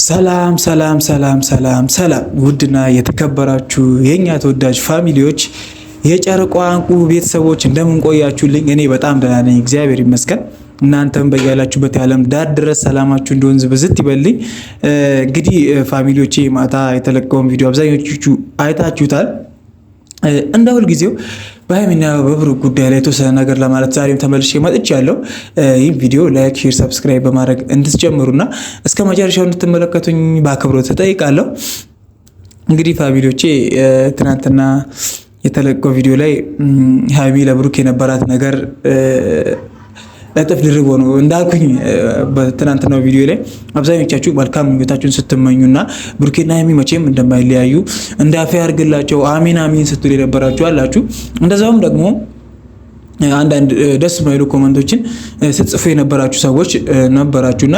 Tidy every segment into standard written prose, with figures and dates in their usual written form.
ሰላም ሰላም ሰላም ሰላም ሰላም ውድና የተከበራችሁ የኛ ተወዳጅ ፋሚሊዎች የጨረቋ እንቁ ቤተሰቦች እንደምን ቆያችሁልኝ? እኔ በጣም ደህና ነኝ፣ እግዚአብሔር ይመስገን። እናንተም በያላችሁበት የዓለም ዳር ድረስ ሰላማችሁ እንደወንዝ ብዝት ይበልኝ። እንግዲህ ፋሚሊዎቼ ማታ የተለቀቀውን ቪዲዮ አብዛኞቹ አይታችሁታል። እንደ ሁልጊዜው በሀይሚና በብሩክ ጉዳይ ላይ የተወሰነ ነገር ለማለት ዛሬም ተመልሼ መጥቻለሁ። ይህ ቪዲዮ ላይክ፣ ሼር፣ ሰብስክራይብ በማድረግ እንድትጀምሩና እስከ መጨረሻው እንድትመለከቱኝ በአክብሮት ተጠይቃለሁ። እንግዲህ ፋሚሊዎቼ ትናንትና የተለቀቀው ቪዲዮ ላይ ሀይሚ ለብሩክ የነበራት ነገር እጥፍ ድርብ ሆኖ እንዳልኩኝ በትናንትናው ቪዲዮ ላይ አብዛኞቻችሁ መልካም ምኞታችሁን ስትመኙና ብሩኬና ሀይሚ መቼም እንደማይለያዩ እንዳፈ ያርግላቸው አሜን አሜን ስትሉ የነበራችሁ አላችሁ። እንደዛውም ደግሞ አንዳንድ ደስ የማይሉ ኮመንቶችን ስትጽፉ የነበራችሁ ሰዎች ነበራችሁና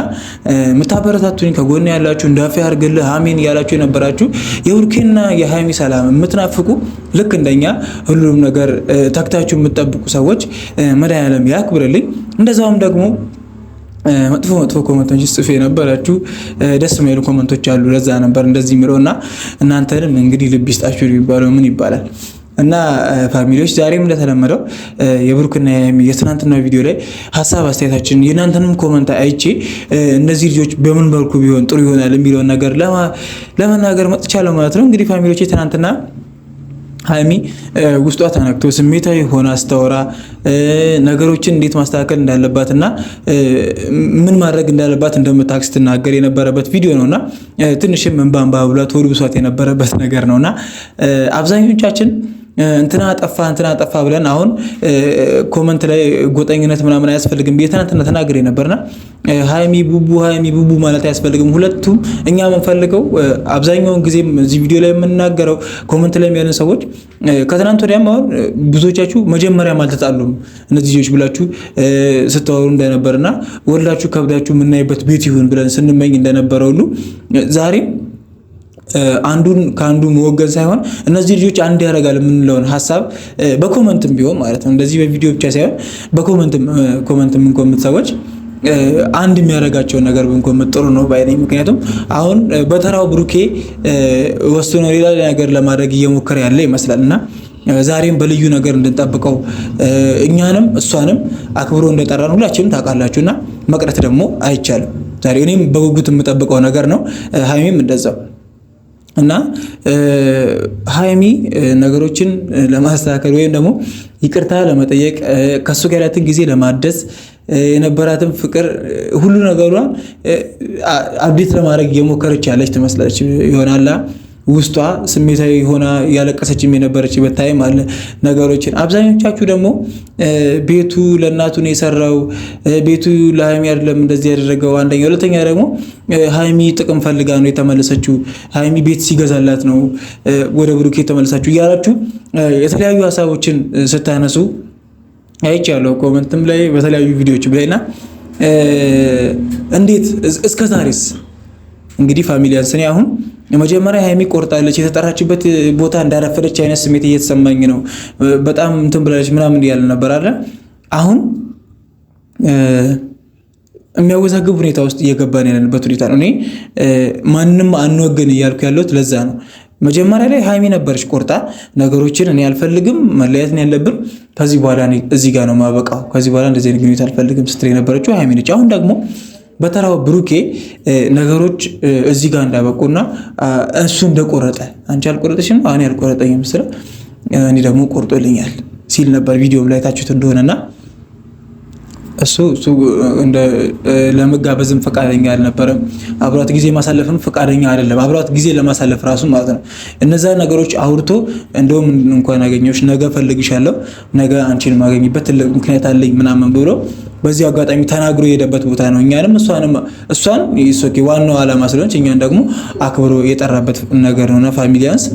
የምታበረታቱኝ ከጎን ያላችሁ እንዳፈ ያርግልህ አሜን ያላችሁ የነበራችሁ የብሩኬና የሀይሚ ሰላም የምትናፍቁ ልክ እንደኛ ሁሉም ነገር ተክታችሁ የምትጠብቁ ሰዎች መድኃኒዓለም ያክብርልኝ። እንደዛውም ደግሞ መጥፎ ኮመንቶች ጽፌ የነበራችሁ ደስ የማይሉ ኮመንቶች አሉ። ለዛ ነበር እንደዚህ የሚለውና እናንተንም እንግዲህ ልብ ይስጣችሁ የሚባለው ምን ይባላል። እና ፋሚሊዎች ዛሬም እንደተለመደው የብሩክና የትናንትና ቪዲዮ ላይ ሀሳብ አስተያየታችን የእናንተንም ኮመንት አይቼ እነዚህ ልጆች በምን መልኩ ቢሆን ጥሩ ይሆናል የሚለውን ነገር ለመናገር መጥቻለሁ ማለት ነው። እንግዲህ ፋሚሊዎች ትናንትና ሀይሚ ውስጧ ተነክቶ ስሜታዊ ሆና አስተወራ ነገሮችን እንዴት ማስተካከል እንዳለባትና ምን ማድረግ እንዳለባት እንደምታውቅ ስትናገር የነበረበት ቪዲዮ ነውና ትንሽም እንባንባ ብሏት ወደ ብሷት የነበረበት ነገር ነውና አብዛኞቻችን እንትና ጠፋ ብለን አሁን ኮመንት ላይ ጎጠኝነት ምናምን አያስፈልግም ቤተናንትና ተናግሬ ነበርና ሀይሚ ቡቡ ማለት አያስፈልግም። ሁለቱም እኛ የምንፈልገው አብዛኛውን ጊዜ እዚህ ቪዲዮ ላይ የምናገረው ኮመንት ላይ ያለን ሰዎች ከትናንት ወዲያም አሁን ብዙዎቻችሁ መጀመሪያም አልተጣሉም እነዚህ ልጆች ብላችሁ ስታወሩ እንደነበርና ወላችሁ ከብዳችሁ የምናይበት ቤት ይሁን ብለን ስንመኝ እንደነበረ ሁሉ ዛሬም አንዱን ከአንዱ መወገን ሳይሆን እነዚህ ልጆች አንድ ያደርጋል የምንለውን ሀሳብ በኮመንትም ቢሆን ማለት ነው እንደዚህ በቪዲዮ ብቻ ሳይሆን በኮመንትም እንኮምት ሰዎች አንድ የሚያደርጋቸውን ነገር ብንኮምት ጥሩ ነው ባይነኝ። ምክንያቱም አሁን በተራው ብሩኬ ወስኖ ሌላ ነገር ለማድረግ እየሞከረ ያለ ይመስላልና ዛሬም በልዩ ነገር እንድንጠብቀው እኛንም እሷንም አክብሮ እንደጠራን ሁላችንም ታውቃላችሁና መቅረት ደግሞ አይቻልም። ዛሬ እኔም በጉጉት የምጠብቀው ነገር ነው፣ ሀይሚም እንደዛው እና ሀይሚ ነገሮችን ለማስተካከል ወይም ደግሞ ይቅርታ ለመጠየቅ ከሱ ጋር ያላትን ጊዜ ለማደስ የነበራትን ፍቅር ሁሉ ነገሯን አብዴት ለማድረግ እየሞከረች ያለች ትመስላለች ይሆናላ። ውስጧ ስሜታዊ ሆና ያለቀሰችም የነበረችበት ታይም አለ ነገሮችን። አብዛኞቻችሁ ደግሞ ቤቱ ለእናቱ ነው የሰራው ቤቱ ለሀይሚ አይደለም እንደዚህ ያደረገው አንደኛ፣ ሁለተኛ ደግሞ ሀይሚ ጥቅም ፈልጋ ነው የተመለሰችው ሀይሚ ቤት ሲገዛላት ነው ወደ ብሩክ የተመለሰችው እያላችሁ የተለያዩ ሀሳቦችን ስታነሱ አይቻለሁ ኮመንትም ላይ በተለያዩ ቪዲዮዎችም ላይና እንዴት እስከ ዛሬስ እንግዲህ ፋሚሊያንስ እኔ አሁን የመጀመሪያ ሀይሚ ቆርጣለች የተጠራችበት ቦታ እንዳረፈደች አይነት ስሜት እየተሰማኝ ነው። በጣም እንትን ብላለች ምናምን ያለ ነበር አለ። አሁን የሚያወዛግብ ሁኔታ ውስጥ እየገባን ያለንበት ሁኔታ ነው። እኔ ማንንም አንወገን እያልኩ ያለሁት ለዛ ነው። መጀመሪያ ላይ ሀይሚ ነበረች ቆርጣ ነገሮችን እኔ አልፈልግም መለያየት ነው ያለብን ከዚህ በኋላ እኔ እዚህ ጋር ነው ማበቃው ከዚህ በኋላ እንደዚህ አይነት ግንኙነት አልፈልግም ስትል የነበረችው ሀይሚ ነች። አሁን ደግሞ በተራው ብሩኬ ነገሮች እዚህ ጋር እንዳበቁና እሱ እንደቆረጠ አንቺ አልቆረጠሽም እኔ አልቆረጠኝም ምስል እኔ ደግሞ ቆርጦልኛል ሲል ነበር ቪዲዮም ላይ ታችሁት እንደሆነና እሱ እንደ ለመጋበዝም ፈቃደኛ አልነበረም። አብሯት ጊዜ ማሳለፍም ፈቃደኛ አይደለም። አብሯት ጊዜ ለማሳለፍ ራሱ ማለት ነው እነዛ ነገሮች አውርቶ እንደውም እንኳን አገኘሁሽ ነገ ፈልግሻለሁ ነገ አንቺን ማገኝበት ትልቅ ምክንያት አለኝ ምናምን ብሎ በዚህ አጋጣሚ ተናግሮ የሄደበት ቦታ ነው። እኛንም እሷን ይሶኪ ዋናው ዓላማ ስለሆነች እኛን ደግሞ አክብሮ የጠራበት ነገር ነውና ፋሚሊያንስ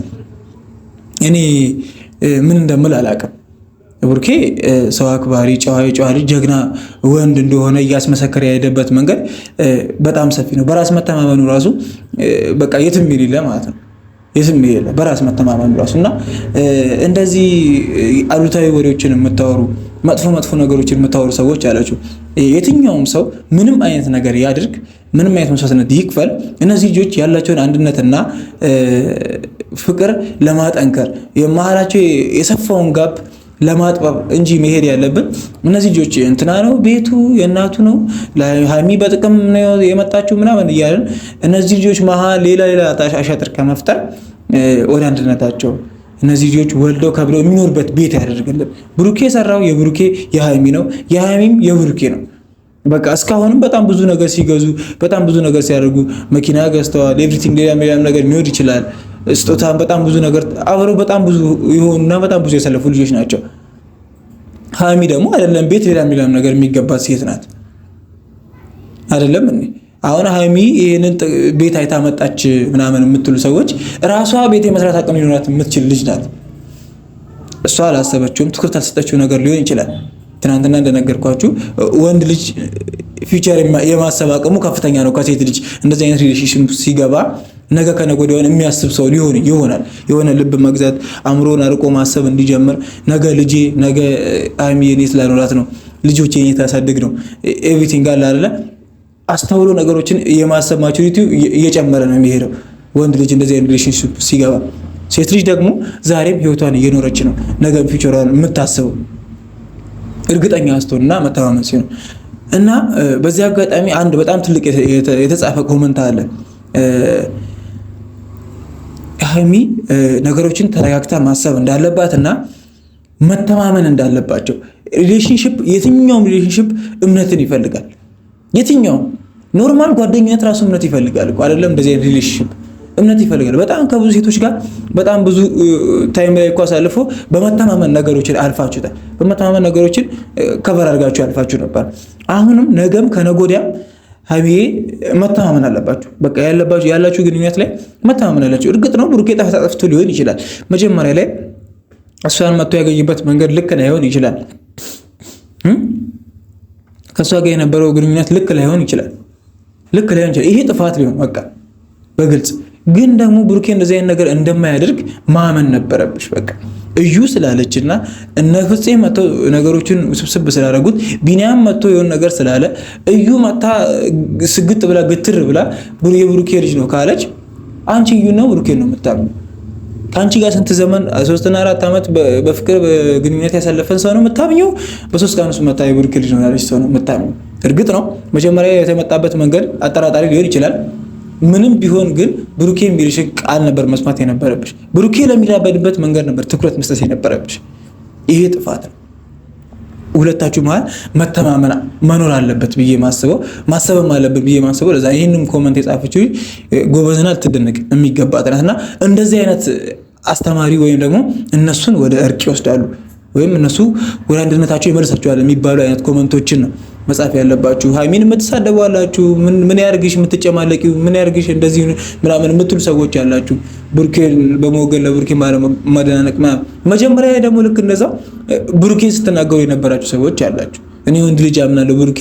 እኔ ምን እንደምል አላውቅም። ብሩኬ ሰው አክባሪ ጨዋ ልጅ ጀግና ወንድ እንደሆነ እያስመሰከረ የሄደበት መንገድ በጣም ሰፊ ነው። በራስ መተማመኑ ራሱ በቃ የትም የሌለ ማለት ነው። የትም የሌለ በራስ መተማመኑ ራሱና እንደዚህ አሉታዊ ወሬዎችን የምታወሩ መጥፎ ነገሮችን የምታወሩ ሰዎች አላችሁ። የትኛውም ሰው ምንም አይነት ነገር ያድርግ ምንም አይነት መስዋዕትነት ይክፈል። እነዚህ ልጆች ያላቸውን አንድነትና ፍቅር ለማጠንከር የመሀላቸው የሰፋውን ጋፕ ለማጥበብ እንጂ መሄድ ያለብን እነዚህ ልጆች እንትና ነው ቤቱ የእናቱ ነው ለሃይሚ በጥቅም ነው የመጣችው ምናምን እያለን እነዚህ ልጆች መሀል ሌላ አሻጥር ከመፍጠር ወደ አንድነታቸው እነዚህ ልጆች ወልደው ከብለው የሚኖርበት ቤት ያደርግልን። ብሩኬ የሰራው የብሩኬ የሃይሚ ነው፣ የሃይሚም የብሩኬ ነው። በቃ እስካሁንም በጣም ብዙ ነገር ሲገዙ በጣም ብዙ ነገር ሲያደርጉ መኪና ገዝተዋል። ኤቭሪቲንግ ሌላም ነገር ሊኖር ይችላል። ስጦታን በጣም ብዙ ነገር አብረው በጣም ብዙ የሆኑና በጣም ብዙ ያሳለፉ ልጆች ናቸው። ሃይሚ ደግሞ አይደለም ቤት ሌላም ነገር የሚገባት ሴት ናት አይደለም እንዴ? አሁን ሃይሚ ይሄንን ቤት አይታ መጣች ምናምን የምትሉ ሰዎች ራሷ ቤት የመስራት አቅም ሊኖራት የምትችል ልጅ ናት። እሷ አላሰበችውም፣ ትኩረት አልሰጠችው ነገር ሊሆን ይችላል። ትናንትና እንደነገርኳችሁ ወንድ ልጅ ፊውቸር የማሰብ አቅሙ ከፍተኛ ነው ከሴት ልጅ። እንደዚህ አይነት ሪሌሽንሺፕ ሲገባ ነገ ከነገ ወዲያውን የሚያስብ ሰው ይሆናል። የሆነ ልብ መግዛት አእምሮን አርቆ ማሰብ እንዲጀምር ነገ ልጄ ነገ ሃይሚ የኔ ስላልኖራት ነው ልጆቼ የኔ ታሳድግ ነው ኤቭሪቲንግ አለ አይደለ? አስተውሎ ነገሮችን የማሰብ ማቹሪቲው እየጨመረ ነው የሚሄደው ወንድ ልጅ እንደዚህ አይነት ሪሌሽንሺፕ ሲገባ። ሴት ልጅ ደግሞ ዛሬም ህይወቷን እየኖረች ነው ነገ ፊውቸሯን የምታስበው እርግጠኛ ስትሆንና መተማመን ሲሆን እና በዚህ አጋጣሚ አንድ በጣም ትልቅ የተጻፈ ኮመንት አለ። ሃይሚ ነገሮችን ተረጋግታ ማሰብ እንዳለባትና መተማመን እንዳለባቸው። ሪሌሽንሺፕ የትኛውም ሪሌሽንሺፕ እምነትን ይፈልጋል። የትኛውም ኖርማል ጓደኝነት ራሱ እምነት ይፈልጋል እኮ አይደለም? እንደዚህ አይነት ሪሌሽንሺፕ እምነት ይፈልጋል። በጣም ከብዙ ሴቶች ጋር በጣም ብዙ ታይም ላይ እኮ አሳልፎ በመተማመን ነገሮችን አልፋችሁታል። በመተማመን ነገሮችን ከበር አድርጋችሁ አልፋችሁ ነበር። አሁንም ነገም ከነገ ወዲያም ሃይሚዬ መተማመን አለባችሁ። በቃ ያላችሁ ግንኙነት ላይ መተማመን አላችሁ። እርግጥ ነው ብሩኬ ጠፍቶ ሊሆን ይችላል። መጀመሪያ ላይ እሷን መጥቶ ያገኝበት መንገድ ልክ ላይሆን ይችላል። ከእሷ ጋር የነበረው ግንኙነት ልክ ላይሆን ይችላል። ይሄ ጥፋት ሊሆን በቃ በግልጽ ግን ደግሞ ብሩኬ እንደዚህ አይነት ነገር እንደማያደርግ ማመን ነበረብሽ። በቃ እዩ ስላለችና እነ ፍፄ መጥቶ ነገሮችን ውስብስብ ስላደረጉት ቢኒያም መጥቶ የሆነ ነገር ስላለ እዩ መታ ስግጥ ብላ ግትር ብላ የብሩኬ ልጅ ነው ካለች አንቺ እዩ ነው ብሩኬ ነው የምታምኑ። ከአንቺ ጋር ስንት ዘመን 3 እና 4 ዓመት በፍቅር ግንኙነት ያሳለፈን ሰው ነው የምታምኘው። በ3 ቀን ውስጥ መታ የብሩኬ ልጅ ነው ያለች ሰው ነው የምታምኘው። እርግጥ ነው መጀመሪያ የተመጣበት መንገድ አጠራጣሪ ሊሆን ይችላል። ምንም ቢሆን ግን ብሩኬ የሚልሽ ቃል ነበር መስማት የነበረብሽ። ብሩኬ ለሚራበድበት መንገድ ነበር ትኩረት መስጠት የነበረብሽ። ይሄ ጥፋት ነው። ሁለታችሁ መሀል መተማመን መኖር አለበት ብዬ ማሰብም አለበት ብዬ ማስበው። ለዛ ይሄንን ኮሜንት የጻፈችው ጎበዝና ልትደነቅ የሚገባት ናትና እንደዚህ አይነት አስተማሪ ወይም ደግሞ እነሱን ወደ እርቅ ይወስዳሉ ወይም እነሱ ወደ አንድነታቸው ይመልሳቸዋል የሚባሉ አይነት ኮሜንቶችን ነው መጻፍ ያለባችሁ። ሃይሚን የምትሳደቡ አላችሁ፣ ምን ያርግሽ የምትጨማለቂው ምን ያርግሽ እንደዚህ ምናምን የምትሉ ሰዎች ያላችሁ፣ ብሩኬን በመወገን ለብሩኬ ማደናነቅ መጀመሪያ ላይ ደግሞ ልክ እንደዛው ብሩኬን ስትናገሩ የነበራችሁ ሰዎች ያላችሁ። እኔ ወንድ ልጅ አምናለሁ ብሩኬ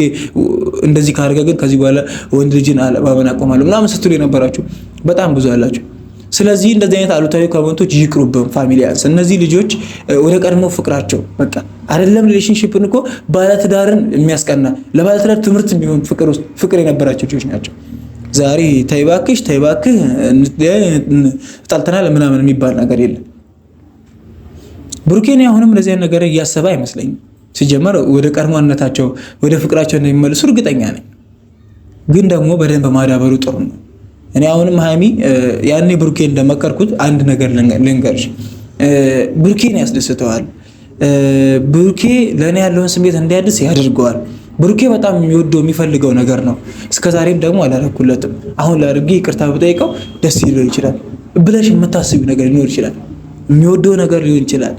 እንደዚህ ካደረገ ግን ከዚህ በኋላ ወንድ ልጅን ማመን አቆማለሁ ምናምን ስትሉ የነበራችሁ በጣም ብዙ አላችሁ። ስለዚህ እንደዚህ አይነት አሉታዊ ኮሜንቶች ይቅሩብን ፋሚሊያንስ። እነዚህ ልጆች ወደ ቀድሞ ፍቅራቸው በቃ አይደለም ሪሌሽንሺፕን እኮ ባለትዳርን የሚያስቀና ለባለትዳር ትምህርት የሚሆን ፍቅር የነበራቸው ልጆች ናቸው። ዛሬ ተይባክሽ ተይባክህ ጣልተናል ምናምን የሚባል ነገር የለም። ብሩኬን አሁንም እንደዚህ አይነት ነገር እያሰበ አይመስለኝም። ሲጀመር ወደ ቀድሞነታቸው ወደ ፍቅራቸው እንደሚመለሱ እርግጠኛ ነኝ። ግን ደግሞ በደንብ ማዳበሩ ጥሩ ነው። እኔ አሁንም ሃይሚ ያኔ ብሩኬን እንደመከርኩት አንድ ነገር ልንገርሽ፣ ብሩኬን ያስደስተዋል። ብሩኬ ለእኔ ያለውን ስሜት እንዲያድስ ያደርገዋል። ብሩኬ በጣም የሚወደው የሚፈልገው ነገር ነው። እስከዛሬም ደግሞ አላረኩለትም። አሁን ላድርጌ ይቅርታ ብጠይቀው ደስ ይለው ይችላል ብለሽ የምታስቢው ነገር ሊኖር ይችላል። የሚወደው ነገር ሊሆን ይችላል።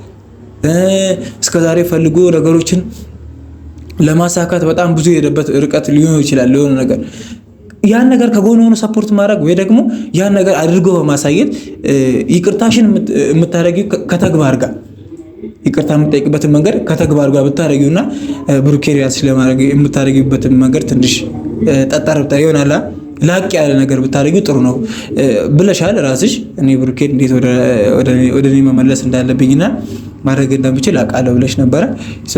እስከዛሬ ፈልጎ ነገሮችን ለማሳካት በጣም ብዙ የሄደበት ርቀት ሊሆን ይችላል ለሆነ ነገር ያን ነገር ከጎን ሆኖ ሰፖርት ማድረግ ወይ ደግሞ ያን ነገር አድርጎ በማሳየት ይቅርታሽን የምታረጊው ከተግባር ጋር ይቅርታ የምትጠይቅበትን መንገድ ከተግባር ጋር ብታረጊውና ብሩኬ ሪያክሽን ለማድረግ የምታረጊበትን መንገድ ትንሽ ጠጣር ብታ ይሆናል። ላቅ ያለ ነገር ብታደርጊው ጥሩ ነው ብለሻል ራስሽ። እኔ ብሩኬን እንዴት ወደ እኔ መመለስ እንዳለብኝና ማድረግ እንደምችል አውቃለሁ ብለሽ ነበረ።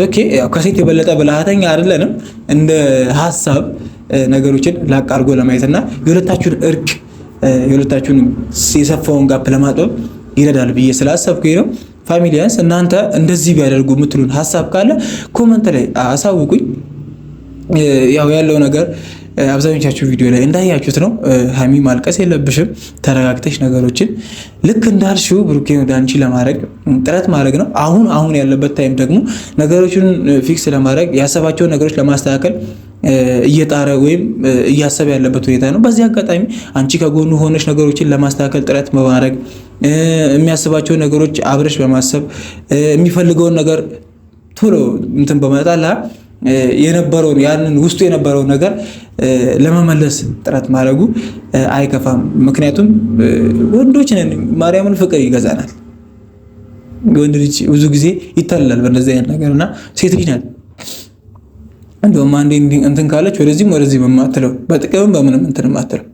ኦኬ ያው ከሴት የበለጠ ብልሃተኛ አይደለንም። እንደ ሀሳብ ነገሮችን ላቅ አድርጎ ለማየትና የሁለታችሁን እርቅ የሁለታችሁን የሰፋውን ጋፕ ለማጥበብ ይረዳል ብዬ ስላሰብኩኝ ነው። ፋሚሊያንስ እናንተ እንደዚህ ቢያደርጉ የምትሉን ሀሳብ ካለ ኮመንት ላይ አሳውቁኝ። ያው ያለው ነገር አብዛኞቻችሁ ቪዲዮ ላይ እንዳያችሁት ነው። ሀይሚ ማልቀስ የለብሽም። ተረጋግተሽ ነገሮችን ልክ እንዳልሽው ብሩኬን ወደ አንቺ ለማድረግ ጥረት ማድረግ ነው። አሁን ያለበት ታይም ደግሞ ነገሮችን ፊክስ ለማድረግ ያሰባቸውን ነገሮች ለማስተካከል እየጣረ ወይም እያሰበ ያለበት ሁኔታ ነው። በዚህ አጋጣሚ አንቺ ከጎኑ ሆነሽ ነገሮችን ለማስተካከል ጥረት በማድረግ የሚያስባቸውን ነገሮች አብረሽ በማሰብ የሚፈልገውን ነገር ቶሎ እንትን በመጣላ የነበረውን ያንን ውስጡ የነበረውን ነገር ለመመለስ ጥረት ማድረጉ አይከፋም። ምክንያቱም ወንዶች ነን፣ ማርያምን ፍቅር ይገዛናል። ወንድ ልጅ ብዙ ጊዜ ይታለላል በእንደዚህ አይነት ነገርና ሴት ልጅ ናት እንደውም አንዴ እንትን ካለች ወደዚህም ወደዚህም የማትለው በጥቅምም በምንም እንትን የማትለው።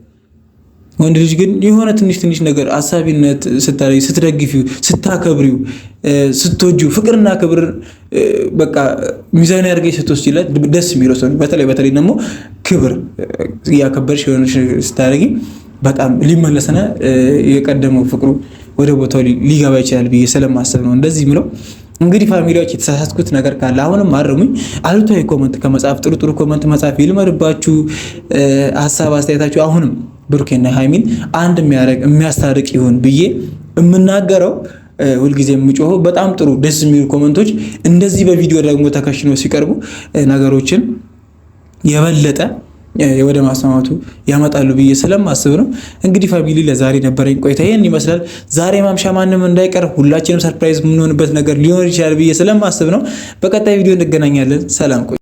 ወንድ ልጅ ግን የሆነ ትንሽ ነገር አሳቢነት ስታደርጊ፣ ስትደግፊው፣ ስታከብሪው፣ ስትወጂው ፍቅርና ክብር በቃ ሚዛን ያድርገሽ ስትወስጂለት ደስ የሚለው ሰው። በተለይ ደግሞ ክብር እያከበርሽ የሆነ ስታደርጊ በጣም ሊመለስና የቀደመው ፍቅሩ ወደ ቦታው ሊገባ ይችላል ብዬ ስለማሰብ ነው እንደዚህ ምለው። እንግዲህ ፋሚሊዎች የተሳሳትኩት ነገር ካለ አሁንም አርሙኝ። አሉታዊ ኮመንት ከመጻፍ ጥሩ ኮመንት መጻፍ ይልመድባችሁ። ሀሳብ አስተያየታችሁ አሁንም ብሩኬና ሀይሚን አንድ የሚያስታርቅ ይሁን ብዬ የምናገረው ሁልጊዜ የምጮኸው በጣም ጥሩ ደስ የሚሉ ኮመንቶች እንደዚህ በቪዲዮ ደግሞ ተከሽኖ ሲቀርቡ ነገሮችን የበለጠ ወደ ማስማማቱ ያመጣሉ ብዬ ስለማስብ ነው። እንግዲህ ፋሚሊ ለዛሬ ነበረኝ ቆይታ ይሄን ይመስላል። ዛሬ ማምሻ ማንም እንዳይቀር ሁላችንም ሰርፕራይዝ የምንሆንበት ነገር ሊሆን ይችላል ብዬ ስለማስብ ነው። በቀጣይ ቪዲዮ እንገናኛለን። ሰላም ቆይ